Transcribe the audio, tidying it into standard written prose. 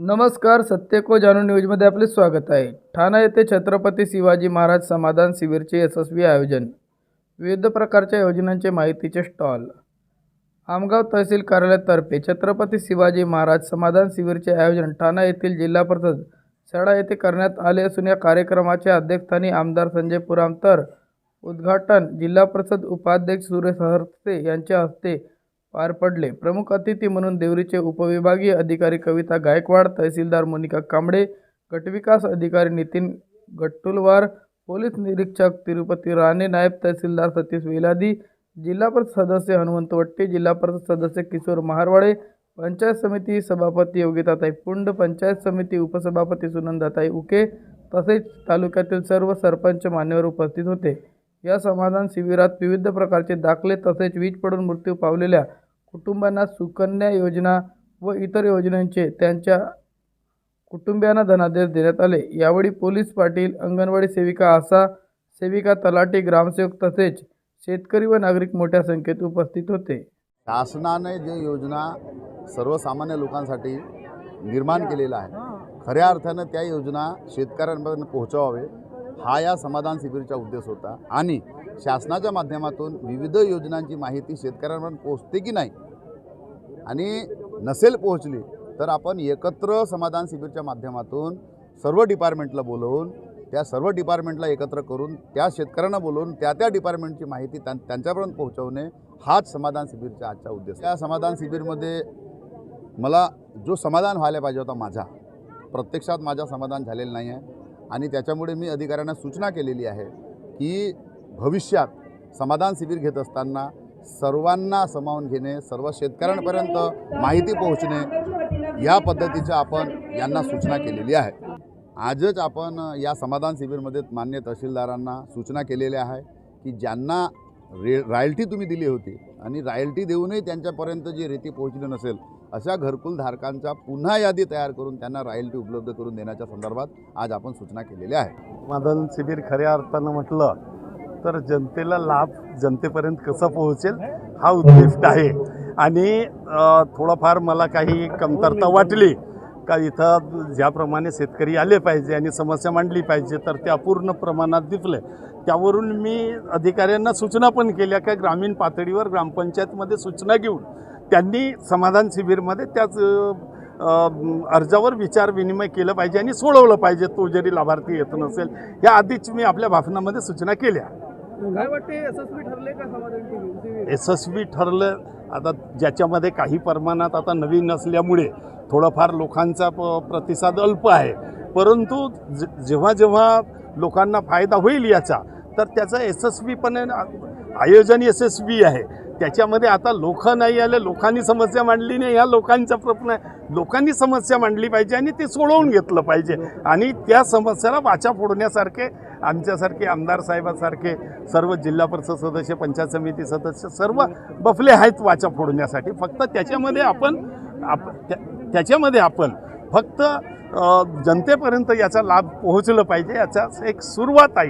नमस्कार, सत्य को जाणून न्यूजमध्ये आपले स्वागत आहे। ठाणा येथे छत्रपती शिवाजी महाराज समाधान शिबिरचे यशस्वी आयोजन। विविध प्रकारच्या योजनांचे माहितीचे स्टॉल। आमगाव तहसील कार्यालयातर्फे छत्रपती शिवाजी महाराज समाधान शिबिरचे आयोजन ठाणा येथील जिल्हा परिषद शाळा येथे करण्यात आले असून या कार्यक्रमाच्या अध्यक्षस्थानी आमदार संजय पुराम तर उद्घाटन जिल्हा परिषद उपाध्यक्ष सुरेश हरसे यांच्या हस्ते पार पडले। प्रमुख अतिथी म्हणून देवरीचे उपविभागीय अधिकारी कविता गायकवाड, तहसीलदार मोनिका कांबळे, गटविकास अधिकारी नितीन गट्टुलवार, पोलीस निरीक्षक तिरुपती राणे, नायब तहसीलदार सतीश वेलादी, जिल्हा परिषद सदस्य हनुमंत वट्टे, जिल्हा परिषद सदस्य किशोर महारवाडे, पंचायत समिती सभापती योगिताताई पुंड, पंचायत समिती उपसभापती सुनंदाताई उके तसेच तालुक्यातील सर्व सरपंच मान्यवर उपस्थित होते। या समाधान शिबिरात विविध प्रकारचे दाखले तसेच वीज पडून मृत्यू पावलेल्या कुटुंबांना सुकन्या योजना व इतर योजनांचे त्यांच्या कुटुंबियांना धनादेश देण्यात आले। यावेळी पोलीस पाटील, अंगणवाडी सेविका, आशा सेविका, तलाठी, ग्रामसेवक तसेच शेतकरी व नागरिक मोठ्या संख्येत उपस्थित होते। शासनाने जे योजना सर्वसामान्य लोकांसाठी निर्माण केलेला आहे, खऱ्या अर्थानं त्या योजना शेतकऱ्यांपर्यंत पोहोचवावे हा या समाधान शिबिरचा उद्देश होता आणि शासनाच्या माध्यमातून विविध योजनांची माहिती शेतकऱ्यांपर्यंत पोहोचते की नाही आणि नसेल पोहोचली तर आपण एकत्र समाधान शिबिरच्या माध्यमातून सर्व डिपार्टमेंटला बोलवून त्या सर्व डिपार्टमेंटला एकत्र करून त्या शेतकऱ्यांना बोलवून त्या डिपार्टमेंटची माहिती त्यांच्यापर्यंत पोहोचवणे हाच समाधान शिबिरचा आजचा उद्देश। या समाधान शिबिरमध्ये मला जो समाधान व्हायला पाहिजे होता माझा प्रत्यक्षात माझा समाधान झालेलं नाही आहे आणि त्याच्यामुळे मी अधिकाऱ्यांना सूचना केलेली आहे की भविष्यात समाधान शिबिर घेत असताना सर्वांना सामावून घेणे, सर्व शेतकऱ्यांपर्यंत माहिती पोहोचणे या पद्धतीचं आपण यांना सूचना केलेली आहे। आजच आपण या समाधान शिबिरमध्ये मान्य तहसीलदारांना सूचना केलेल्या आहे की ज्यांना रॉयल्टी तुम्ही दिली होती आणि रॉयल्टी देऊनही त्यांच्यापर्यंत जी रेती पोहोचली नसेल अशा घरकुल धारकांचा पुन्हा यादी तयार करून त्यांना रॉयल्टी उपलब्ध करून देण्याच्या संदर्भात आज आपण सूचना केलेल्या आहे। समाधान शिबिर खऱ्या अर्थानं म्हटलं तर जनतेला लाभ जनतेपर्यंत कसा पोहोचेल हा उद्दिष्ट आहे आणि थोडंफार मला काही कमतरता वाटली का इथं ज्याप्रमाणे शेतकरी आले पाहिजे आणि समस्या मांडली पाहिजे तर ते अपूर्ण प्रमाणात दिसले। त्यावरून मी अधिकाऱ्यांना सूचना पण केल्या का ग्रामीण पातळीवर ग्रामपंचायतमध्ये सूचना घेऊन त्यांनी समाधान शिबिरमध्ये त्याच अर्जावर विचार विनिमय केलं पाहिजे आणि सोडवलं पाहिजे तो जरी लाभार्थी येत नसेल। या आधीच मी आपल्या भाषणामध्ये सूचना केल्या। काय वाटते, यशस्वी ठरले का समाधान शिबिर? यशस्वी ठरलं आता ज्याच्यामध्ये काही प्रमाणात आता नवीन असल्यामुळे थोडाफार लोकांचा प्रतिसाद अल्प आहे, परंतु जेव्हा जेव्हा लोकांना फायदा होईल याचा तर त्याचा यशस्वीपणे आयोजन यशस्वी आहे। त्याच्यामध्ये आता लोक नाही आले, लोकांनी समस्या मांडली नाही, ह्या लोकांचा प्रश्न आहे। लोकांनी समस्या मांडली पाहिजे आणि ते सोडवून घेतलं पाहिजे आणि त्या समस्याला वाचा फोडण्यासारखे आमच्यासारखे आमदार साहेबांसारखे सर्व जिल्हा परिषद सदस्य, पंचायत समिती सदस्य सर्व बफले आहेत वाचा फोडण्यासाठी। फक्त त्याच्यामध्ये आपण फक्त जनतेपर्यंत याचा लाभ पोहोचलं पाहिजे, याचा एक सुरुवात आहे।